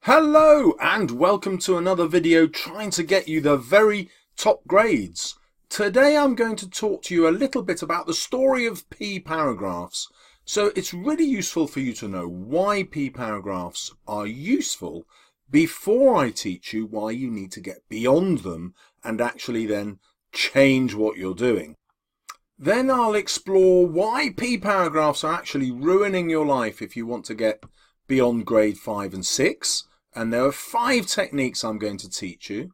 Hello and welcome to another video trying to get you the very top grades. Today I'm going to talk to you a little bit about the story of P paragraphs. So it's really useful for you to know why P paragraphs are useful before I teach you why you need to get beyond them and actually then change what you're doing. Then I'll explore why P paragraphs are actually ruining your life if you want to get beyond grade 5 and 6. And there are 5 techniques I'm going to teach you.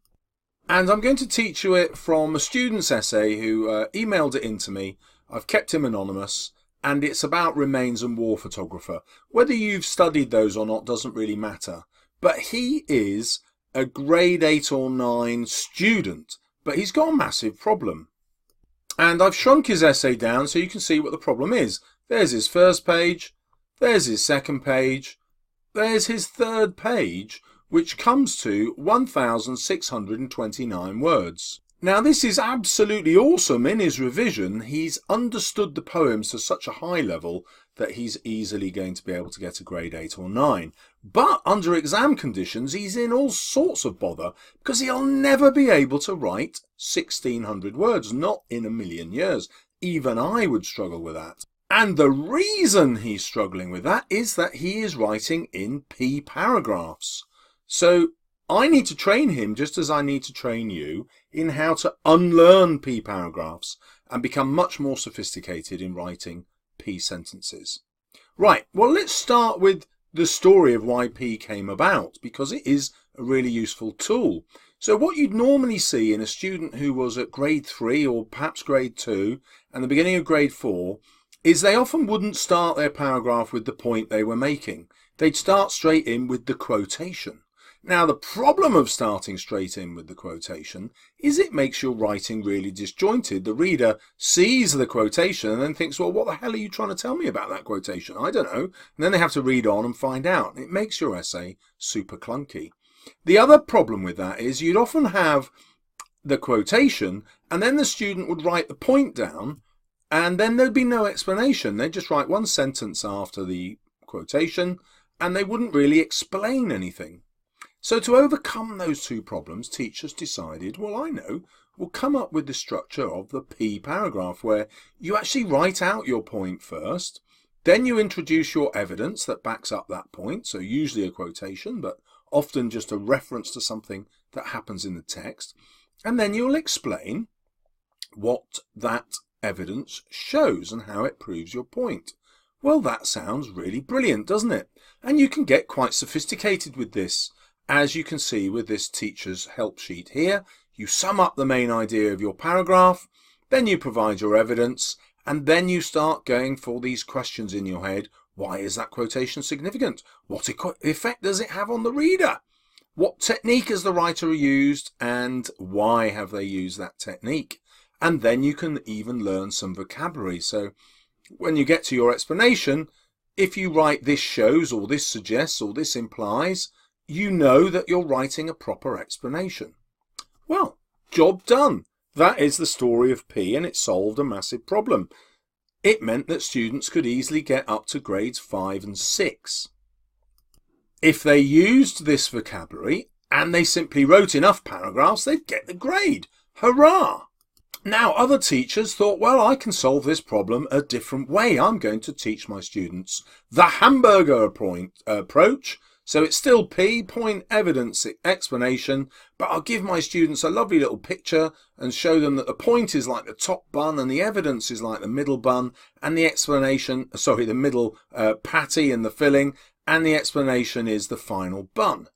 And I'm going to teach you it from a student's essay who emailed it in to me. I've kept him anonymous. And it's about remains and war photographer. Whether you've studied those or not doesn't really matter. But he is a grade 8 or 9 student. But he's got a massive problem. And I've shrunk his essay down so you can see what the problem is. There's his first page. There's his second page. There's his third page, which comes to 1,629 words. Now this is absolutely awesome. In his revision, he's understood the poems to such a high level that he's easily going to be able to get a grade 8 or 9. But under exam conditions, he's in all sorts of bother because he'll never be able to write 1,600 words, not in a million years. Even I would struggle with that. And the reason he's struggling with that is that he is writing in P paragraphs. So I need to train him just as I need to train you in how to unlearn P paragraphs and become much more sophisticated in writing P sentences. Right, well, let's start with the story of why P came about, because it is a really useful tool. So what you'd normally see in a student who was at grade 3 or perhaps grade 2 and the beginning of grade 4 is they often wouldn't start their paragraph with the point they were making. They'd start straight in with the quotation. Now, the problem of starting straight in with the quotation is it makes your writing really disjointed. The reader sees the quotation and then thinks, well, what the hell are you trying to tell me about that quotation? I don't know. And then they have to read on and find out. It makes your essay super clunky. The other problem with that is you'd often have the quotation and then the student would write the point down. And then there'd be no explanation. They'd just write one sentence after the quotation and they wouldn't really explain anything. So to overcome those two problems, teachers decided, well, I know, we'll come up with the structure of the P paragraph where you actually write out your point first, then you introduce your evidence that backs up that point, so usually a quotation, but often just a reference to something that happens in the text, and then you'll explain what that evidence shows and how it proves your point. Well, that sounds really brilliant, doesn't it? And you can get quite sophisticated with this. As you can see with this teacher's help sheet here, you sum up the main idea of your paragraph, then you provide your evidence, and then you start going for these questions in your head. Why is that quotation significant? What effect does it have on the reader? What technique has the writer used, and why have they used that technique? And then you can even learn some vocabulary. So when you get to your explanation, if you write this shows or this suggests or this implies, you know that you're writing a proper explanation. Well, job done. That is the story of P, and it solved a massive problem. It meant that students could easily get up to grades 5 and 6. If they used this vocabulary and they simply wrote enough paragraphs, they'd get the grade. Hurrah! Now, other teachers thought, well, I can solve this problem a different way. I'm going to teach my students the hamburger approach. So it's still P, point, evidence, explanation, but I'll give my students a lovely little picture and show them that the point is like the top bun and the evidence is like the middle bun and the explanation, the middle patty and the filling, and the explanation is the final bun.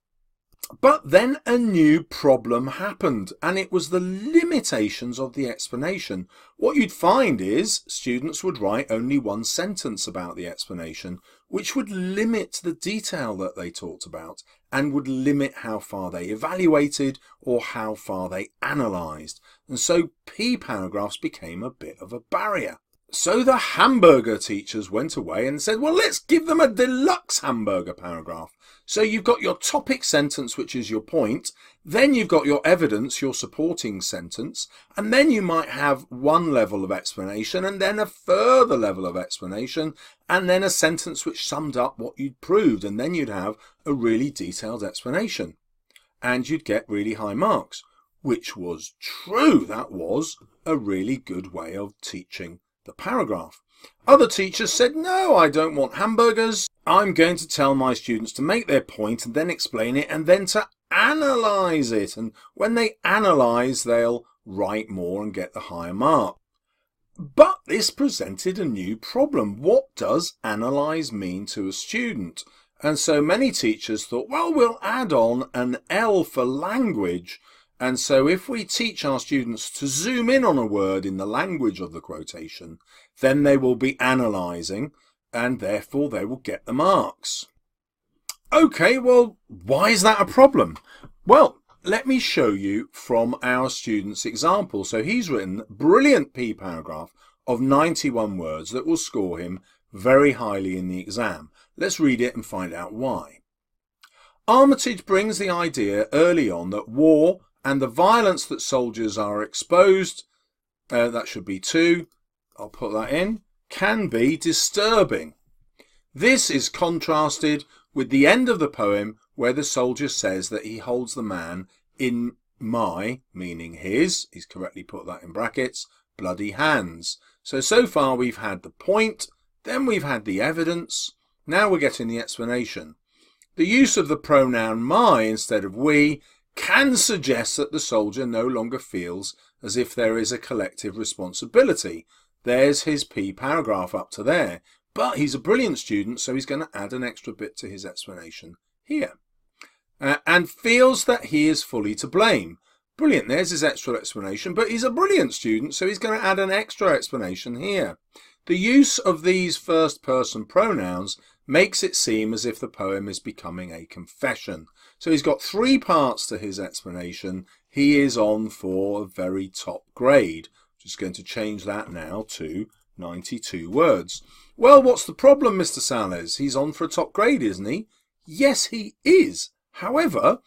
But then a new problem happened, and it was the limitations of the explanation. What you'd find is students would write only one sentence about the explanation, which would limit the detail that they talked about and would limit how far they evaluated or how far they analysed. And so P paragraphs became a bit of a barrier. So the hamburger teachers went away and said, well, let's give them a deluxe hamburger paragraph. So you've got your topic sentence, which is your point. Then you've got your evidence, your supporting sentence. And then you might have one level of explanation and then a further level of explanation and then a sentence which summed up what you'd proved. And then you'd have a really detailed explanation and you'd get really high marks, which was true. That was a really good way of teaching the paragraph. Other teachers said, no, I don't want hamburgers. I'm going to tell my students to make their point and then explain it and then to analyze it. And when they analyze, they'll write more and get the higher mark. But this presented a new problem. What does analyze mean to a student? And so many teachers thought, well, we'll add on an L for language. And so if we teach our students to zoom in on a word in the language of the quotation, then they will be analysing and therefore they will get the marks. Okay, well, why is that a problem? Well, let me show you from our student's example. So he's written a brilliant P paragraph of 91 words that will score him very highly in the exam. Let's read it and find out why. Armitage brings the idea early on that war and the violence that soldiers are exposed, that should be 2, I'll put that in, can be disturbing. This is contrasted with the end of the poem where the soldier says that he holds the man in my, meaning his, he's correctly put that in brackets, bloody hands. So far we've had the point, then we've had the evidence, now we're getting the explanation. The use of the pronoun my instead of we can suggest that the soldier no longer feels as if there is a collective responsibility. There's his P paragraph up to there, but he's a brilliant student, so he's going to add an extra bit to his explanation here. And feels that he is fully to blame. Brilliant, there's his extra explanation, but he's a brilliant student, so he's going to add an extra explanation here. The use of these first-person pronouns makes it seem as if the poem is becoming a confession. So he's got 3 parts to his explanation. He is on for a very top grade. Just going to change that now to 92 words. Well, what's the problem, Mr. Salles? He's on for a top grade, isn't he? Yes, he is. However,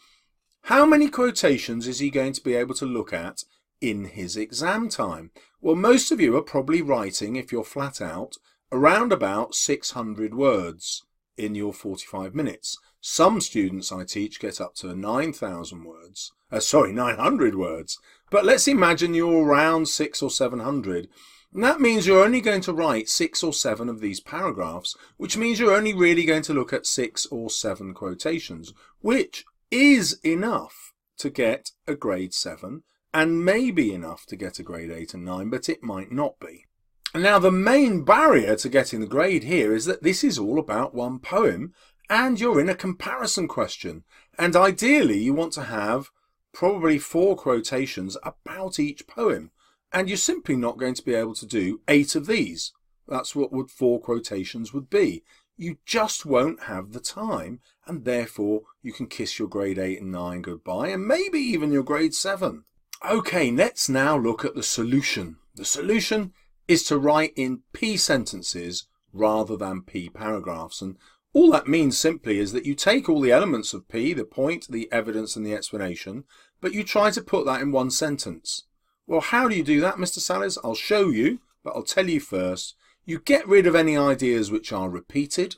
how many quotations is he going to be able to look at in his exam time? Well, most of you are probably writing, if you're flat out, around about 600 words in your 45 minutes. Some students I teach get up to 9,000 words. 900 words. But let's imagine you're around 600 or 700. And that means you're only going to write 6 or 7 of these paragraphs, which means you're only really going to look at 6 or 7 quotations, which is enough to get a grade 7 and maybe enough to get a grade 8 and 9, but it might not be. And now the main barrier to getting the grade here is that this is all about one poem and you're in a comparison question. And ideally you want to have probably 4 quotations about each poem. And you're simply not going to be able to do 8 of these. That's what 4 quotations would be. You just won't have the time, and therefore you can kiss your grade 8 and 9 goodbye, and maybe even your grade 7. Okay, let's now look at the solution. The solution is to write in P sentences rather than P paragraphs. And all that means simply is that you take all the elements of P, the point, the evidence and the explanation, but you try to put that in one sentence. Well, how do you do that, Mr. Salles? I'll show you, but I'll tell you first. You get rid of any ideas which are repeated.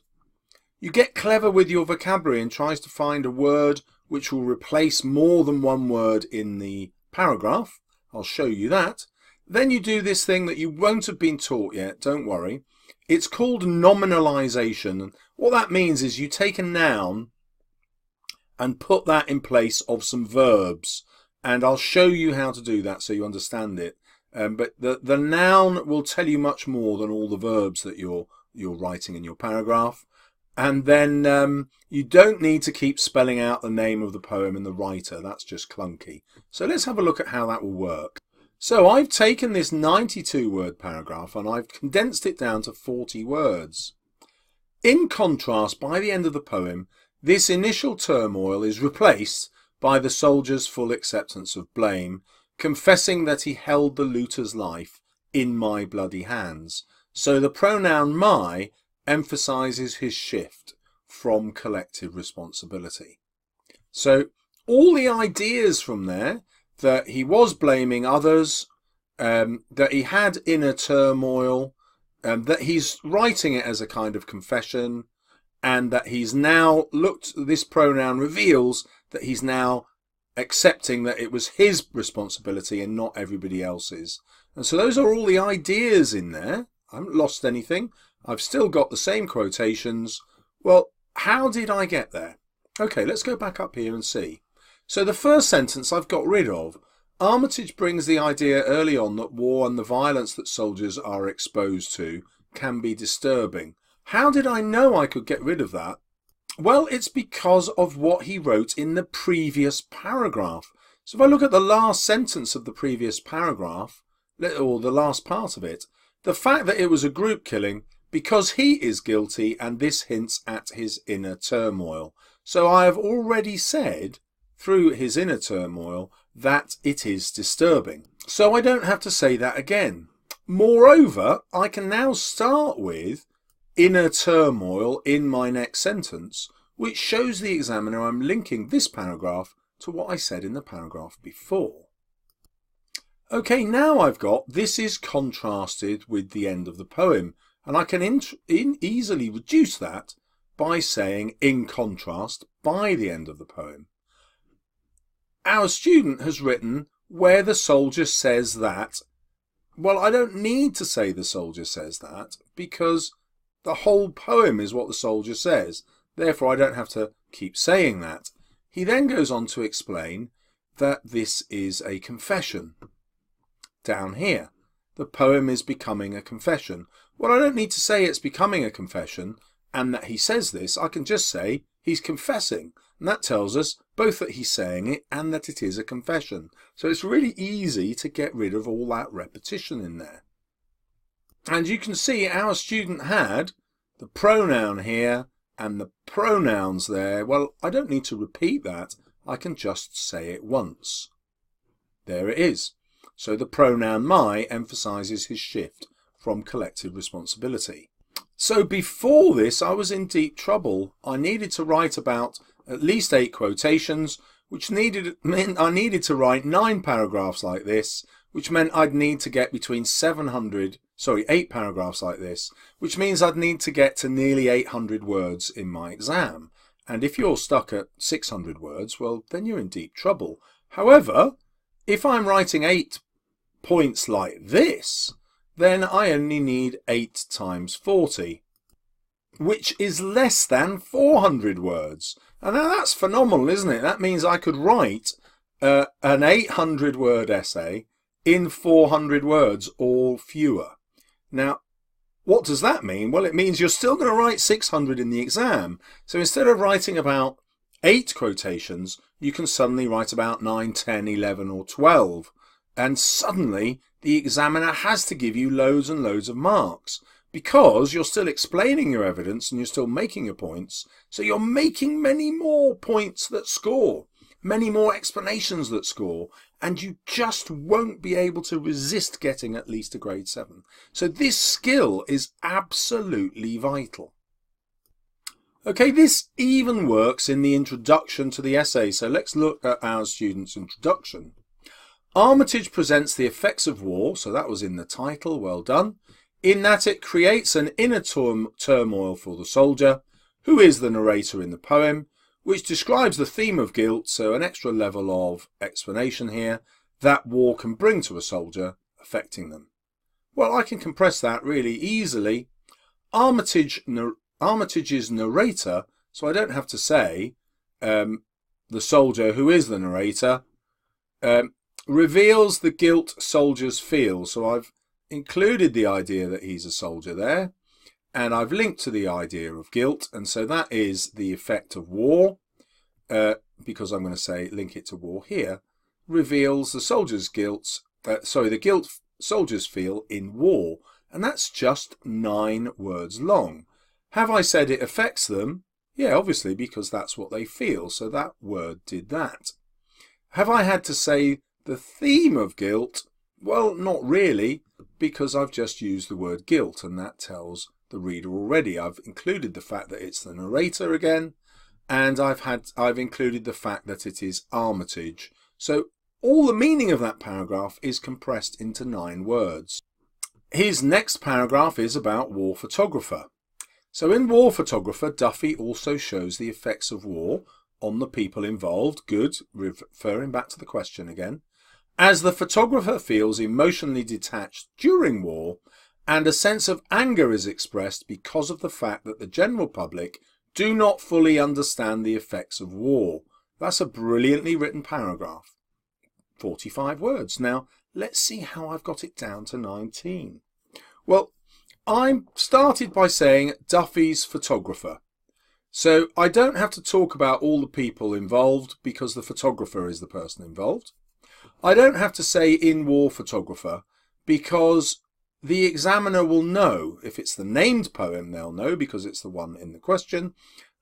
You get clever with your vocabulary and tries to find a word which will replace more than one word in the paragraph. I'll show you that. Then you do this thing that you won't have been taught yet, don't worry. It's called nominalization. What that means is you take a noun and put that in place of some verbs. And I'll show you how to do that so you understand it. But the noun will tell you much more than all the verbs that you're writing in your paragraph. And then you don't need to keep spelling out the name of the poem and the writer. That's just clunky. So let's have a look at how that will work. So I've taken this 92-word paragraph and I've condensed it down to 40 words. In contrast, by the end of the poem, this initial turmoil is replaced by the soldier's full acceptance of blame, confessing that he held the looter's life in my bloody hands. So the pronoun my emphasizes his shift from collective responsibility. So all the ideas from there, that he was blaming others, that he had inner turmoil, that he's writing it as a kind of confession, and that he's now this pronoun reveals that he's now accepting that it was his responsibility and not everybody else's. And so those are all the ideas in there. I haven't lost anything. I've still got the same quotations. Well, how did I get there? Okay, let's go back up here and see. So the first sentence I've got rid of. Armitage brings the idea early on that war and the violence that soldiers are exposed to can be disturbing. How did I know I could get rid of that? Well, it's because of what he wrote in the previous paragraph. So if I look at the last sentence of the previous paragraph, or the last part of it, the fact that it was a group killing because he is guilty, and this hints at his inner turmoil. So I have already said, through his inner turmoil, that it is disturbing. So I don't have to say that again. Moreover, I can now start with inner turmoil in my next sentence, which shows the examiner I'm linking this paragraph to what I said in the paragraph before. Okay, now I've got this is contrasted with the end of the poem, and I can easily reduce that by saying in contrast by the end of the poem. Our student has written where the soldier says that. Well, I don't need to say the soldier says that, because the whole poem is what the soldier says. Therefore, I don't have to keep saying that. He then goes on to explain that this is a confession. Down here, the poem is becoming a confession. Well, I don't need to say it's becoming a confession and that he says this. I can just say he's confessing. And that tells us both that he's saying it and that it is a confession. So it's really easy to get rid of all that repetition in there. And you can see our student had the pronoun here and the pronouns there. Well, I don't need to repeat that. I can just say it once. There it is. So the pronoun my emphasizes his shift from collective responsibility. So before this, I was in deep trouble. I needed to write about at least 8 quotations, which meant I needed to write 9 paragraphs like this, which meant I'd need to get between 8 paragraphs like this, which means I'd need to get to nearly 800 words in my exam. And if you're stuck at 600 words, well, then you're in deep trouble. However, if I'm writing 8 points like this, then I only need 8 times 40, which is less than 400 words. And now that's phenomenal, isn't it? That means I could write an 800-word essay in 400 words or fewer. Now, what does that mean? Well, it means you're still going to write 600 in the exam. So instead of writing about 8 quotations, you can suddenly write about 9, 10, 11 or 12. And suddenly the examiner has to give you loads and loads of marks, because you're still explaining your evidence and you're still making your points. So you're making many more points that score, many more explanations that score, and you just won't be able to resist getting at least a grade 7. So this skill is absolutely vital. Okay, this even works in the introduction to the essay. So let's look at our student's introduction. Armitage presents the effects of war, so that was in the title, well done, in that it creates an inner turmoil for the soldier, who is the narrator in the poem, which describes the theme of guilt, so an extra level of explanation here, that war can bring to a soldier, affecting them. Well, I can compress that really easily. Armitage's narrator, so I don't have to say the soldier who is the narrator, reveals the guilt soldiers feel. So I've included the idea that he's a soldier there, and I've linked to the idea of guilt, and so that is the effect of war, because I'm going to say link it to war here, reveals the soldiers' guilt, the guilt soldiers feel in war, and that's just 9 words long. Have I said it affects them? Yeah, obviously, because that's what they feel, so that word did that. Have I had to say the theme of guilt? Well, not really, because I've just used the word guilt, and that tells the reader already. I've included the fact that it's the narrator again, and I've included the fact that it is Armitage. So all the meaning of that paragraph is compressed into 9 words. His next paragraph is about War Photographer. So in War Photographer, Duffy also shows the effects of war on the people involved. Good, referring back to the question again. As the photographer feels emotionally detached during war, and a sense of anger is expressed because of the fact that the general public do not fully understand the effects of war. That's a brilliantly written paragraph. 45 words. Now, let's see how I've got it down to 19. Well, I started by saying Duffy's photographer. So I don't have to talk about all the people involved because the photographer is the person involved. I don't have to say in War Photographer because the examiner will know. If it's the named poem, they'll know because it's the one in the question.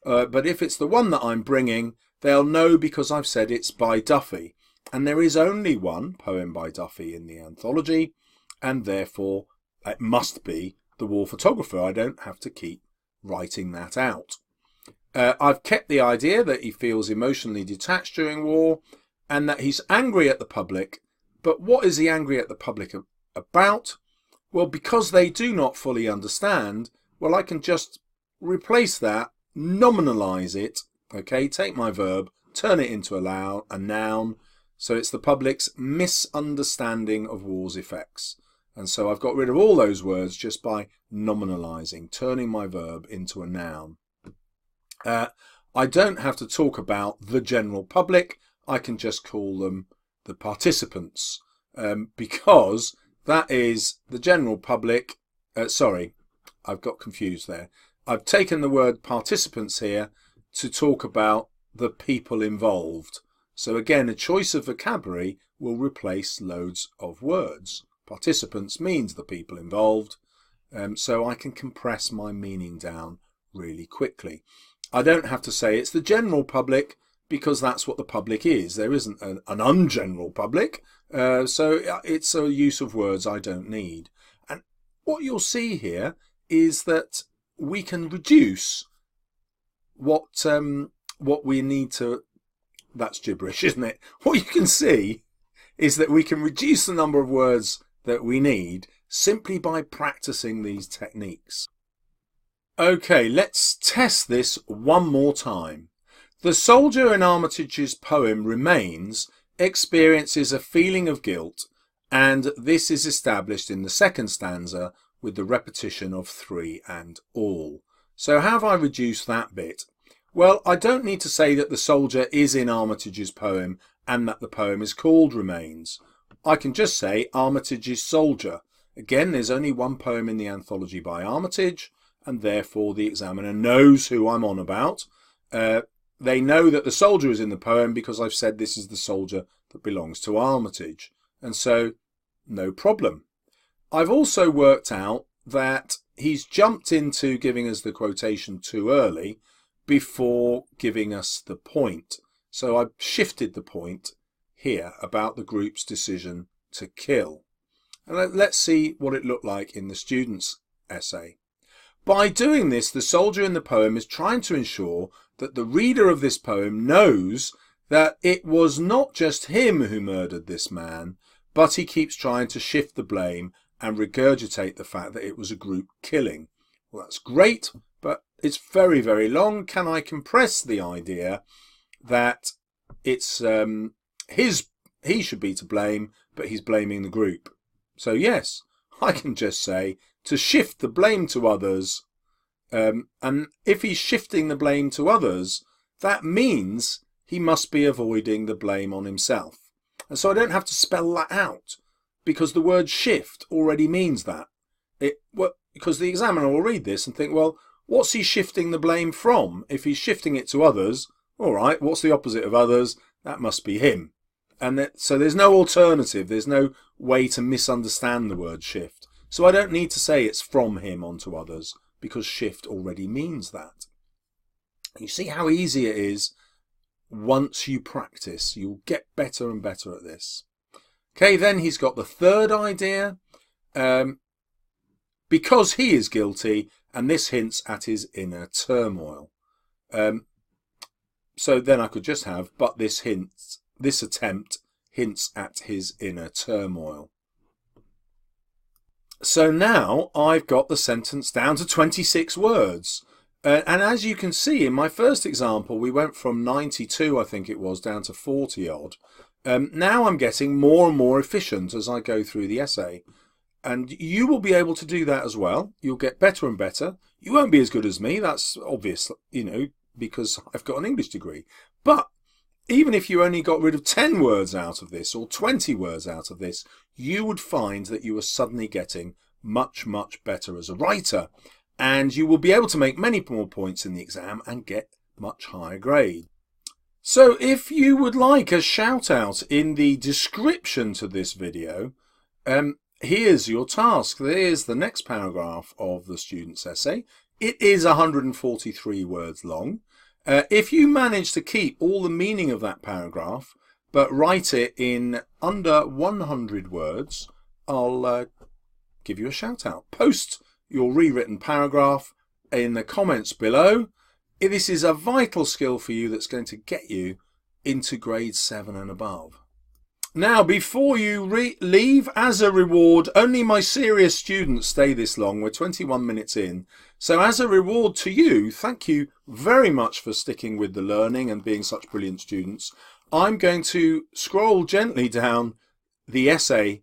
But if it's the one that I'm bringing, they'll know because I've said it's by Duffy. And there is only one poem by Duffy in the anthology, and therefore it must be the War Photographer. I don't have to keep writing that out. I've kept the idea that he feels emotionally detached during war and that he's angry at the public. But what is he angry at the public about? Well, because they do not fully understand, well, I can just replace that, nominalize it, okay, take my verb, turn it into a noun, so it's the public's misunderstanding of war's effects. And so I've got rid of all those words just by nominalizing, turning my verb into a noun. I don't have to talk about the general public, I can just call them the participants, because that is the general public. Sorry, I've got confused there. I've taken the word participants here to talk about the people involved. So again, a choice of vocabulary will replace loads of words. Participants means the people involved, so I can compress my meaning down really quickly. I don't have to say it's the general public because that's what the public is. There isn't an ungeneral public, so it's a use of words I don't need. And what you'll see here is that we can reduce what we need to. That's gibberish, isn't it? What you can see is that we can reduce the number of words that we need simply by practicing these techniques. Okay, let's test this one more time. The soldier in Armitage's poem Remains experiences a feeling of guilt, and this is established in the second stanza with the repetition of 3 and all. So how have I reduced that bit? Well, I don't need to say that the soldier is in Armitage's poem and that the poem is called Remains. I can just say Armitage's soldier. Again, there's only one poem in the anthology by Armitage, and therefore the examiner knows who I'm on about. They know that the soldier is in the poem because I've said this is the soldier that belongs to Armitage, and so no problem. I've also worked out that he's jumped into giving us the quotation too early before giving us the point. So I've shifted the point here about the group's decision to kill. And let's see what it looked like in the student's essay. By doing this, the soldier in the poem is trying to ensure that the reader of this poem knows that it was not just him who murdered this man, but he keeps trying to shift the blame and regurgitate the fact that it was a group killing. Well, that's great, but it's very, very long. Can I compress the idea that it's he should be to blame, but he's blaming the group? So yes, I can just say to shift the blame to others, and if he's shifting the blame to others, that means he must be avoiding the blame on himself. And so I don't have to spell that out because the word shift already means that. Because the examiner will read this and think, well, what's he shifting the blame from? If he's shifting it to others, all right, what's the opposite of others? That must be him. And so there's no alternative. There's no way to misunderstand the word shift. So I don't need to say it's from him onto others because shift already means that. You see how easy it is once you practice. You'll get better and better at this. Okay, then he's got the third idea. Because he is guilty, and this hints at his inner turmoil. So then I could just have, but this attempt hints at his inner turmoil. So now I've got the sentence down to 26 words. And as you can see, in my first example, we went from 92, I think it was, down to 40 odd. Now I'm getting more and more efficient as I go through the essay. And you will be able to do that as well. You'll get better and better. You won't be as good as me. That's obvious, you know, because I've got an English degree. But even if you only got rid of 10 words out of this or 20 words out of this, you would find that you are suddenly getting much, much better as a writer. And you will be able to make many more points in the exam and get much higher grade. So if you would like a shout out in the description to this video, here's your task. There's the next paragraph of the student's essay. It is 143 words long. If you manage to keep all the meaning of that paragraph, but write it in under 100 words, I'll give you a shout out. Post your rewritten paragraph in the comments below. This is a vital skill for you that's going to get you into grade 7 and above. Now, before you leave, as a reward, only my serious students stay this long. We're 21 minutes in. So as a reward to you, thank you very much for sticking with the learning and being such brilliant students. I'm going to scroll gently down the essay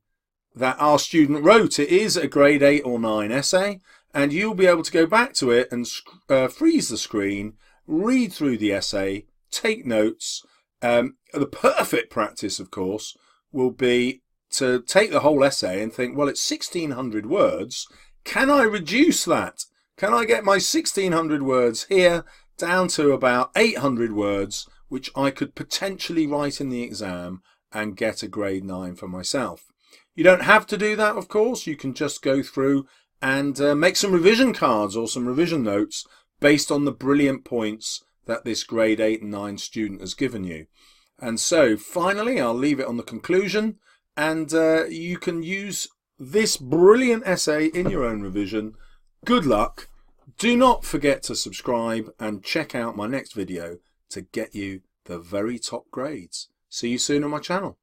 that our student wrote. It is a grade 8 or 9 essay, and you'll be able to go back to it and freeze the screen, read through the essay, take notes. The perfect practice, of course, will be to take the whole essay and think, well, it's 1,600 words. Can I reduce that? Can I get my 1,600 words here down to about 800 words, which I could potentially write in the exam and get a grade 9 for myself? You don't have to do that, of course. You can just go through and make some revision cards or some revision notes based on the brilliant points that this grade 8 and 9 student has given you. And so finally, I'll leave it on the conclusion, and you can use this brilliant essay in your own revision. Good luck. Do not forget to subscribe and check out my next video to get you the very top grades. See you soon on my channel.